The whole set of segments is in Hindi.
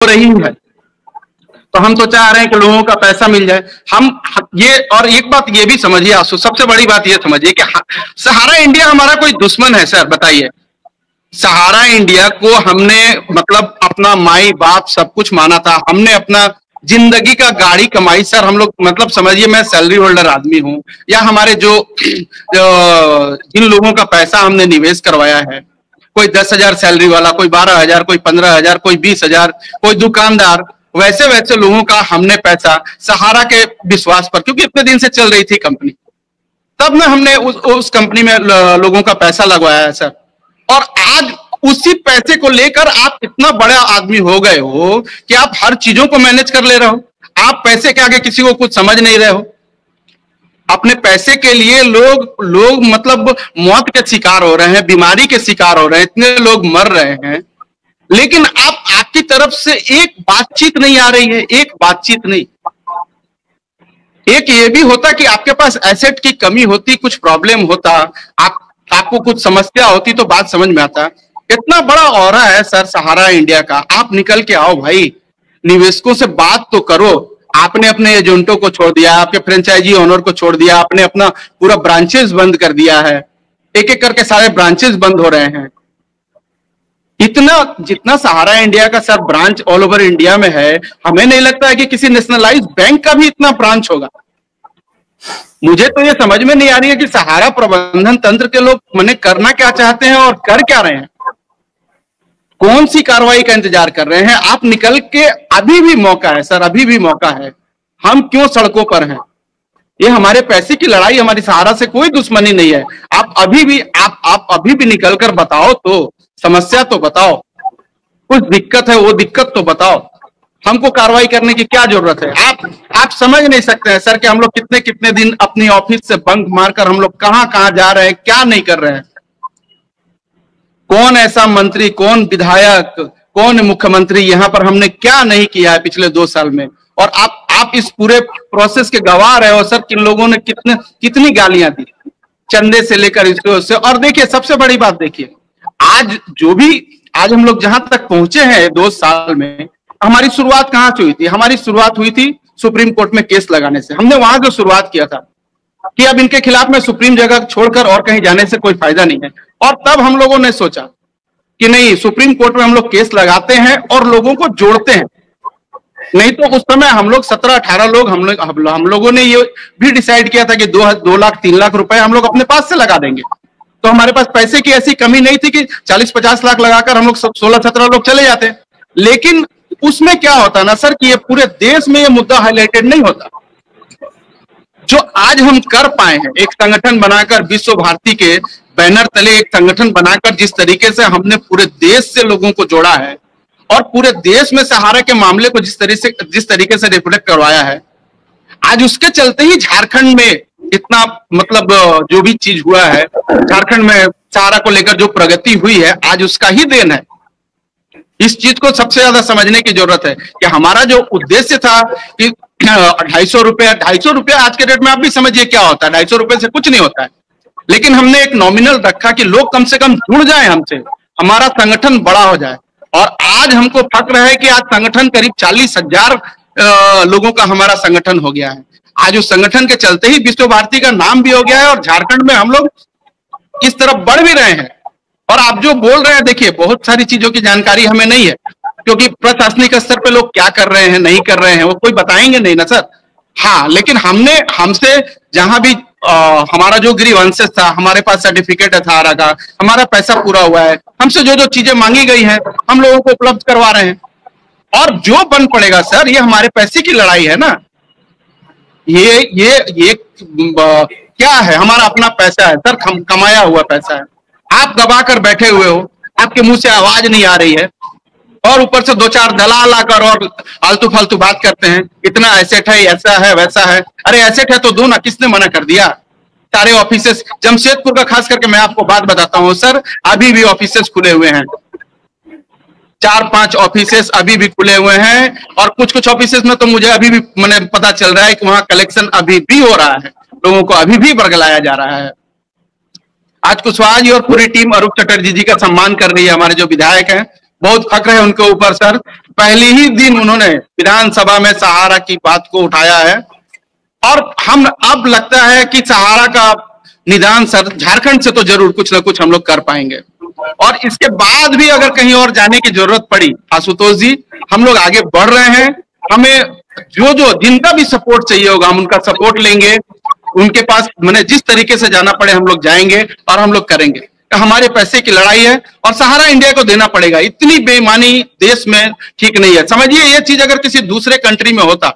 रही है, तो हम तो चाह रहे हैं कि लोगों का पैसा मिल जाए। हम ये, और एक बात ये भी समझिए आंसू, सबसे बड़ी बात ये समझिए कि सहारा इंडिया हमारा कोई दुश्मन है सर? बताइए। सहारा इंडिया को हमने मतलब अपना माई बाप सब कुछ माना था, हमने अपना जिंदगी का गाड़ी कमाई सर। हम लोग मतलब समझिए, मैं सैलरी होल्डर आदमी हूं, या हमारे जो जिन लोगों का पैसा हमने निवेश करवाया है, कोई 10,000 सैलरी वाला, कोई 12,000, कोई 15,000, कोई 20,000, कोई दुकानदार, वैसे वैसे लोगों का हमने पैसा सहारा के विश्वास पर, क्योंकि इतने दिन से चल रही थी कंपनी, तब में हमने उस कंपनी में लोगों का पैसा लगवाया है सर। और आज उसी पैसे को लेकर आप इतना बड़ा आदमी हो गए हो कि आप हर चीजों को मैनेज कर ले रहे हो। आप पैसे के आगे किसी को कुछ समझ नहीं रहे हो। अपने पैसे के लिए लोग मतलब मौत के शिकार हो रहे हैं, बीमारी के शिकार हो रहे हैं, इतने लोग मर रहे हैं, लेकिन आपकी तरफ से एक बातचीत नहीं आ रही है, एक बातचीत नहीं। एक ये भी होता कि आपके पास एसेट की कमी होती, कुछ प्रॉब्लम होता, आपको कुछ समस्या होती तो बात समझ में आता। इतना बड़ा ऑरा है सर सहारा इंडिया का, आप निकल के आओ भाई, निवेशकों से बात तो करो। आपने अपने एजेंटों को छोड़ दिया, आपके फ्रेंचाइजी ओनर को छोड़ दिया, आपने अपना पूरा ब्रांचेस बंद कर दिया है, एक एक करके सारे ब्रांचेस बंद हो रहे हैं। इतना जितना सहारा इंडिया का sir branch all over India में है, हमें नहीं लगता है कि किसी नेशनलाइज्ड बैंक का भी इतना ब्रांच होगा। मुझे तो ये समझ में नहीं आ रही है कि सहारा प्रबंधन तंत्र के लोग मने करना क्या चाहते हैं और कर क्या रहे हैं, कौन सी कार्रवाई का इंतजार कर रहे हैं। आप निकल के, अभी भी मौका है सर, अभी भी मौका है। हम क्यों सड़कों पर हैं? ये हमारे पैसे की लड़ाई, हमारी सहारा से कोई दुश्मनी नहीं है। आप अभी भी निकल कर बताओ, तो समस्या तो बताओ, कुछ दिक्कत है वो दिक्कत तो बताओ। हमको कार्रवाई करने की क्या जरूरत है? आप समझ नहीं सकते हैं सर कि हम लोग कितने कितने दिन अपनी ऑफिस से बंक मारकर हम लोग कहां कहां जा रहे हैं, क्या नहीं कर रहे हैं। कौन ऐसा मंत्री, कौन विधायक, कौन मुख्यमंत्री, यहां पर हमने क्या नहीं किया है पिछले 2 साल में। और आप इस पूरे प्रोसेस के गवाह रहे हो सर, किन लोगों ने कितनी गालियां दी, चंदे से लेकर इससे। और देखिए सबसे बड़ी बात देखिए, आज हम लोग जहां तक पहुंचे हैं 2 साल में, हमारी शुरुआत कहां से हुई थी? हमारी शुरुआत हुई थी सुप्रीम कोर्ट में केस लगाने से। हमने वहां जो शुरुआत किया था कि अब इनके खिलाफ में सुप्रीम जगह छोड़कर और कहीं जाने से कोई फायदा नहीं है। और तब हम लोगों ने सोचा कि नहीं, सुप्रीम कोर्ट में हम लोग केस लगाते हैं और लोगों को जोड़ते हैं। नहीं तो उस समय हम लोग 17-18 लोग हम लोगों ने ये भी डिसाइड किया था कि 2 लाख 3 लाख रुपए हम लोग अपने पास से लगा देंगे। तो हमारे पास पैसे की ऐसी कमी नहीं थी कि 40-50 लाख लगाकर हम लोग 16-17 लोग चले जाते। लेकिन उसमें क्या होता ना सर कि ये पूरे देश में ये मुद्दा हाईलाइटेड नहीं होता। जो आज हम कर पाए हैं, एक संगठन बनाकर, विश्व भारती के बैनर तले एक संगठन बनाकर, जिस तरीके से हमने पूरे देश से लोगों को जोड़ा है और पूरे देश में सहारा के मामले को जिस तरीके से रिफ्लेक्ट करवाया है, आज उसके चलते ही झारखंड में इतना मतलब जो भी चीज हुआ है, झारखंड में सहारा को लेकर जो प्रगति हुई है, आज उसका ही देन है। इस चीज को सबसे ज्यादा समझने की जरूरत है कि हमारा जो उद्देश्य था कि 250 रुपया आज के डेट में आप भी समझिए क्या होता है। 250 रुपए से कुछ नहीं होता है, लेकिन हमने एक नॉमिनल रखा कि लोग कम से कम जुड़ जाए हमसे, हमारा संगठन बड़ा हो जाए। और आज हमको फक्र है कि आज संगठन करीब 40,000 लोगों का हमारा संगठन हो गया है। आज उस संगठन के चलते ही विश्व भारती का नाम भी हो गया है और झारखंड में हम लोग इस तरफ बढ़ भी रहे हैं। और आप जो बोल रहे हैं, देखिए बहुत सारी चीजों की जानकारी हमें नहीं है, क्योंकि प्रशासनिक स्तर पे लोग क्या कर रहे हैं नहीं कर रहे हैं वो कोई बताएंगे नहीं ना सर। हाँ, लेकिन हमसे जहां भी हमारा जो ग्रीवेंसेस था, हमारे पास सर्टिफिकेट है सहारा का, हमारा पैसा पूरा हुआ है, हमसे जो जो चीजें मांगी गई हैं हम लोगों को उपलब्ध करवा रहे हैं। और जो बन पड़ेगा सर, ये हमारे पैसे की लड़ाई है ना। ये क्या है? हमारा अपना पैसा है सर, कमाया हुआ पैसा है। आप दबा कर बैठे हुए हो, आपके मुंह से आवाज नहीं आ रही है, और ऊपर से 2-4 दलाल आकर और आलतू फालतू बात करते हैं, इतना एसेट है, ऐसा है वैसा है। अरे एसेट है तो दो ना, किसने मना कर दिया? सारे ऑफिसेस जमशेदपुर का खास करके मैं आपको बात बताता हूँ सर, अभी भी ऑफिसेस खुले हुए हैं, 4-5 ऑफिसेस अभी भी खुले हुए हैं। और कुछ ऑफिसेस में तो मुझे अभी भी मैंने पता चल रहा है कि वहां कलेक्शन अभी भी हो रहा है, लोगों को अभी भी बरगलाया जा रहा है। आज कुशवाहा जी और पूरी टीम अरूप चटर्जी जी का सम्मान कर रही है। हमारे जो विधायक हैं, बहुत फक्र है उनके ऊपर सर। पहले ही दिन उन्होंने विधानसभा में सहारा की बात को उठाया है, और हम अब लगता है कि सहारा का निदान सर झारखंड से तो जरूर कुछ ना कुछ हम लोग कर पाएंगे। और इसके बाद भी अगर कहीं और जाने की जरूरत पड़ी आशुतोष जी, हम लोग आगे बढ़ रहे हैं। हमें जो जो जिनका भी सपोर्ट चाहिए होगा हम उनका सपोर्ट लेंगे, उनके पास मैंने जिस तरीके से जाना पड़े हम लोग जाएंगे और हम लोग करेंगे। हमारे पैसे की लड़ाई है और सहारा इंडिया को देना पड़ेगा। इतनी बेईमानी देश में ठीक नहीं है। समझिए ये चीज अगर किसी दूसरे कंट्री में होता,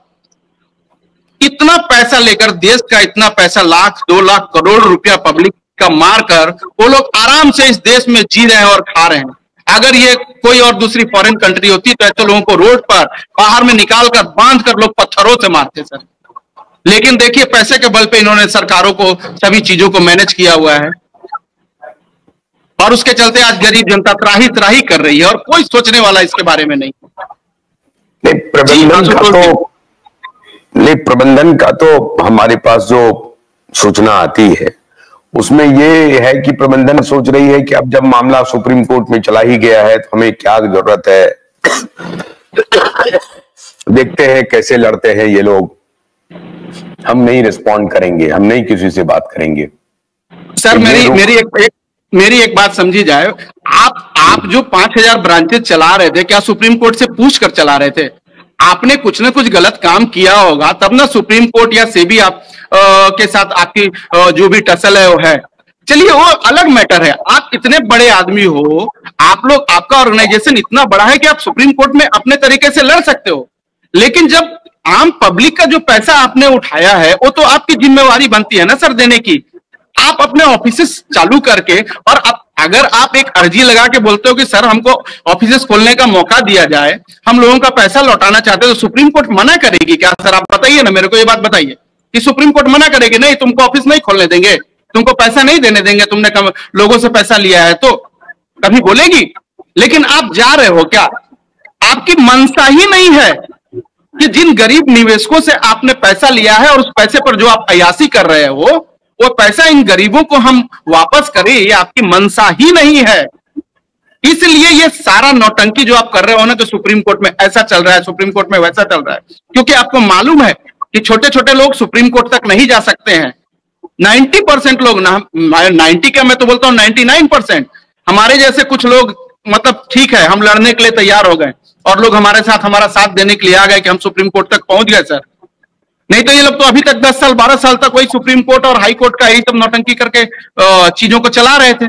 इतना पैसा लेकर देश का इतना पैसा लाख 2 लाख करोड़ रुपया पब्लिक का मारकर वो लोग आराम से इस देश में जी रहे हैं और खा रहे हैं। अगर ये कोई और दूसरी फॉरेन कंट्री होती तो ऐसे लोगों को रोड पर बाहर में निकाल कर बांध कर लोग पत्थरों से मारते सर। लेकिन देखिए पैसे के बल पे इन्होंने सरकारों को सभी चीजों को मैनेज किया हुआ है और उसके चलते आज गरीब जनता त्राही त्राही कर रही है और कोई सोचने वाला इसके बारे में नहीं। प्रबंधन का तो हमारे पास जो सूचना आती है उसमें ये है कि प्रबंधन सोच रही है कि अब जब मामला सुप्रीम कोर्ट में चला ही गया है तो हमें क्या जरूरत है, देखते हैं कैसे लड़ते हैं ये लोग, हम नहीं रिस्पॉन्ड करेंगे, हम नहीं किसी से बात करेंगे। सर मेरी एक बात समझी जाए, आप जो 5000 ब्रांचेस चला रहे थे क्या सुप्रीम कोर्ट से पूछ कर चला रहे थे? आपने कुछ ना कुछ गलत काम किया होगा तब ना सुप्रीम कोर्ट या सेबी आप के साथ आपकी जो भी टसल है वो है। चलिए वो अलग मैटर है। आप इतने बड़े आदमी हो, आप लोग, आपका ऑर्गेनाइजेशन इतना बड़ा है कि आप सुप्रीम कोर्ट में अपने तरीके से लड़ सकते हो। लेकिन जब आम पब्लिक का जो पैसा आपने उठाया है वो तो आपकी जिम्मेवारी बनती है ना सर देने की। आप अपने ऑफिस चालू करके और अगर आप एक अर्जी लगा के बोलते हो कि सर हमको ऑफिस खोलने का मौका दिया जाए, हम लोगों का पैसा लौटाना चाहते हैं, तो सुप्रीम कोर्ट मना करेगी क्या सर? आप बताइए ना मेरे को, ये बात बताइए कि सुप्रीम कोर्ट मना करेगी नहीं तुमको ऑफिस नहीं खोलने देंगे, तुमको पैसा नहीं देने देंगे, तुमने लोगों से पैसा लिया है, तो कभी बोलेगी? लेकिन आप जा रहे हो क्या? आपकी मंशा ही नहीं है कि जिन गरीब निवेशकों से आपने पैसा लिया है और उस पैसे पर जो आप अयासी कर रहे हो वो पैसा इन गरीबों को हम वापस करें, ये आपकी मंशा ही नहीं है। इसलिए ये सारा नौटंकी जो आप कर रहे हो ना कि सुप्रीम कोर्ट में ऐसा चल रहा है, सुप्रीम कोर्ट में वैसा चल रहा है, क्योंकि आपको मालूम है कि छोटे छोटे लोग सुप्रीम कोर्ट तक नहीं जा सकते हैं। 90% लोग ना, 90 क्या मैं तो बोलता हूं 99% हमारे जैसे कुछ लोग, मतलब ठीक है हम लड़ने के लिए तैयार हो गए और लोग हमारे साथ हमारा साथ देने के लिए आ गए कि हम सुप्रीम कोर्ट तक पहुंच गए सर। नहीं तो ये लोग तो अभी तक 10 साल 12 साल तक वही सुप्रीम कोर्ट और हाई कोर्ट का यही सब नौटंकी करके चीजों को चला रहे थे।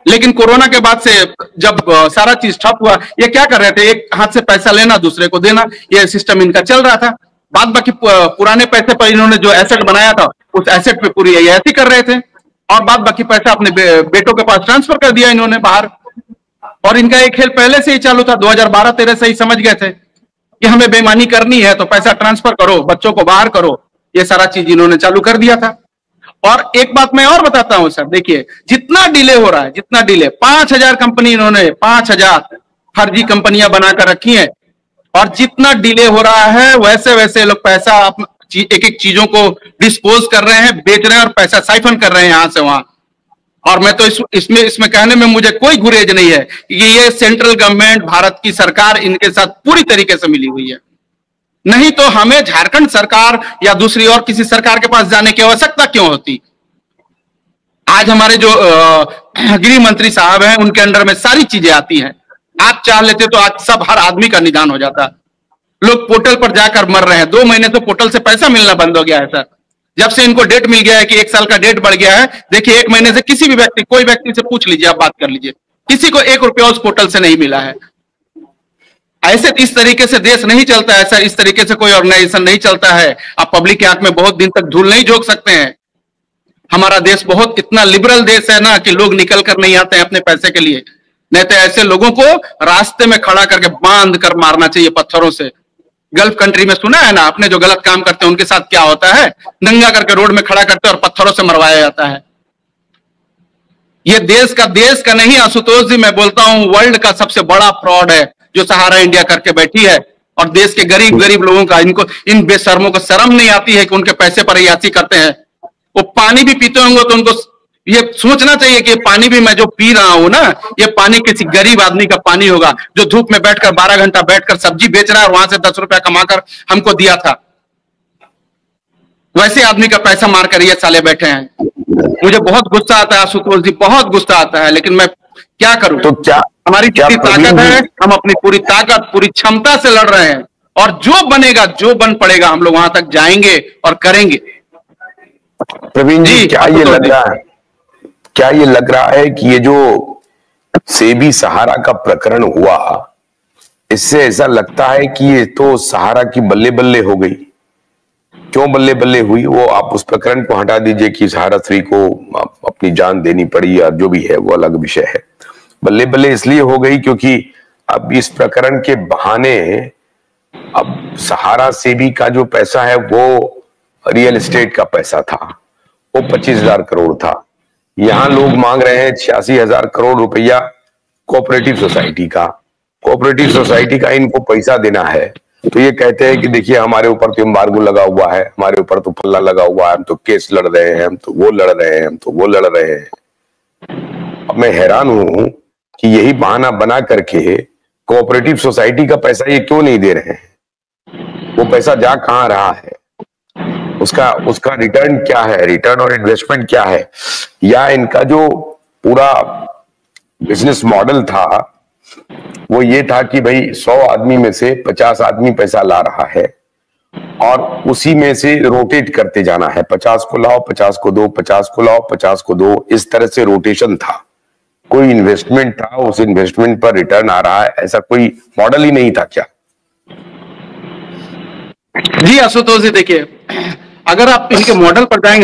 लेकिन कोरोना के बाद से जब सारा चीज ठप हुआ, ये क्या कर रहे थे? एक हाथ से पैसा लेना दूसरे को देना, ये सिस्टम इनका चल रहा था। बाद बाकी पुराने पैसे पर इन्होंने जो एसेट बनाया था उस एसेट पे पूरी ऐसी कर रहे थे और बाद बाकी पैसा अपने बेटों के पास ट्रांसफर कर दिया इन्होंने बाहर। और इनका एक खेल पहले से ही चालू था, 2012-13 से ही समझ गए थे कि हमें बेईमानी करनी है तो पैसा ट्रांसफर करो, बच्चों को बाहर करो, ये सारा चीज इन्होंने चालू कर दिया था। और एक बात मैं और बताता हूं सर, देखिए जितना डिले हो रहा है, जितना डिले, 5000 कंपनी इन्होंने 5000 फर्जी कंपनियां बनाकर रखी हैं और जितना डिले हो रहा है वैसे वैसे लोग पैसा एक एक चीजों को डिस्पोज कर रहे हैं, बेच रहे हैं और पैसा साइफन कर रहे हैं यहां से वहां। और मैं तो इसमें कहने में मुझे कोई गुरेज नहीं है कि ये सेंट्रल गवर्नमेंट, भारत की सरकार इनके साथ पूरी तरीके से मिली हुई है। नहीं तो हमें झारखंड सरकार या दूसरी और किसी सरकार के पास जाने की आवश्यकता क्यों होती? आज हमारे जो गृह मंत्री साहब हैं उनके अंडर में सारी चीजें आती हैं। आप चाह लेते तो आज सब हर आदमी का निदान हो जाता। लोग पोर्टल पर जाकर मर रहे हैं। 2 महीने तो पोर्टल से पैसा मिलना बंद हो गया है सर। जब से इनको डेट मिल गया है कि 1 साल का डेट बढ़ गया है, देखिए 1 महीने से किसी भी व्यक्ति, कोई व्यक्ति से पूछ लीजिए, आप बात कर लीजिए, किसी को 1 रुपया उस पोर्टल से नहीं मिला है। ऐसे इस तरीके से देश नहीं चलता है सर, इस तरीके से कोई ऑर्गेनाइजेशन नहीं चलता है। आप पब्लिक के आंख में बहुत दिन तक धूल नहीं झोंक सकते हैं। हमारा देश बहुत इतना लिबरल देश है ना कि लोग निकल कर नहीं आते हैं अपने पैसे के लिए। नहीं तो ऐसे लोगों को रास्ते में खड़ा करके बांध कर मारना चाहिए पत्थरों से। गल्फ कंट्री में सुना है ना, अपने जो गलत काम करते हैं उनके साथ क्या होता है, नंगा करके रोड में खड़ा करते हैं और पत्थरों से मरवाया जाता है। ये देश का नहीं आशुतोष जी, मैं बोलता हूं वर्ल्ड का सबसे बड़ा फ्रॉड है जो सहारा इंडिया करके बैठी है। और देश के गरीब गरीब लोगों का, इनको इन बेशर्मों को शर्म नहीं आती है कि उनके पैसे पर अयाची करते हैं। वो पानी भी पीते होंगे तो उनको ये सोचना चाहिए कि पानी भी मैं जो पी रहा हूं ना, ये पानी किसी गरीब आदमी का पानी होगा जो धूप में बैठकर 12 घंटा बैठकर सब्जी बेच रहा है और वहां से 10 रुपया कमाकर हमको दिया था। वैसे आदमी का पैसा मारकर ये साले बैठे हैं। मुझे बहुत गुस्सा आता है आशुतोष जी, बहुत गुस्सा आता है, लेकिन मैं क्या करूं? तो क्या हमारी जितनी ताकत है, हम अपनी पूरी ताकत पूरी क्षमता से लड़ रहे हैं, और जो बनेगा, जो बन पड़ेगा, हम लोग वहां तक जाएंगे और करेंगे। प्रवीण जी, क्या ये लग रहा है कि ये जो सेबी सहारा का प्रकरण हुआ, इससे ऐसा लगता है कि ये तो सहारा की बल्ले बल्ले हो गई? क्यों बल्ले बल्ले हुई, वो आप उस प्रकरण को हटा दीजिए कि सहारा 3 को अपनी जान देनी पड़ी या जो भी है, वो अलग विषय है। बल्ले बल्ले इसलिए हो गई क्योंकि अब इस प्रकरण के बहाने अब सहारा सेबी का जो पैसा है वो रियल एस्टेट का पैसा था, वो 25,000 करोड़ था। यहां लोग मांग रहे हैं 86,000 करोड़ रुपया कोऑपरेटिव सोसाइटी का। कोऑपरेटिव सोसाइटी का इनको पैसा देना है, तो ये कहते हैं कि देखिए हमारे ऊपर तो एम्बार्गो लगा हुआ है, हमारे ऊपर तो फल्ला लगा हुआ है, हम तो केस लड़ रहे हैं, हम तो वो लड़ रहे हैं, हम तो वो लड़ रहे हैं। अब मैं हैरान हूं कि यही बहाना बना करके कोऑपरेटिव सोसाइटी का पैसा ये क्यों नहीं दे रहे हैं? वो पैसा जा कहां रहा है? उसका रिटर्न क्या है? रिटर्न और इन्वेस्टमेंट क्या है? या इनका जो पूरा बिजनेस मॉडल था वो ये था कि भाई 100 आदमी में से 50 आदमी पैसा ला रहा है और उसी में से रोटेट करते जाना है, 50 को लाओ, 50 को दो, 50 को लाओ, 50 को दो, इस तरह से रोटेशन था। कोई इन्वेस्टमेंट था, उस इन्वेस्टमेंट पर रिटर्न आ रहा है, ऐसा कोई मॉडल ही नहीं था क्या? जी आशुतोष जी, देखिए, अगर आप इनके मॉडल पर जाएंगे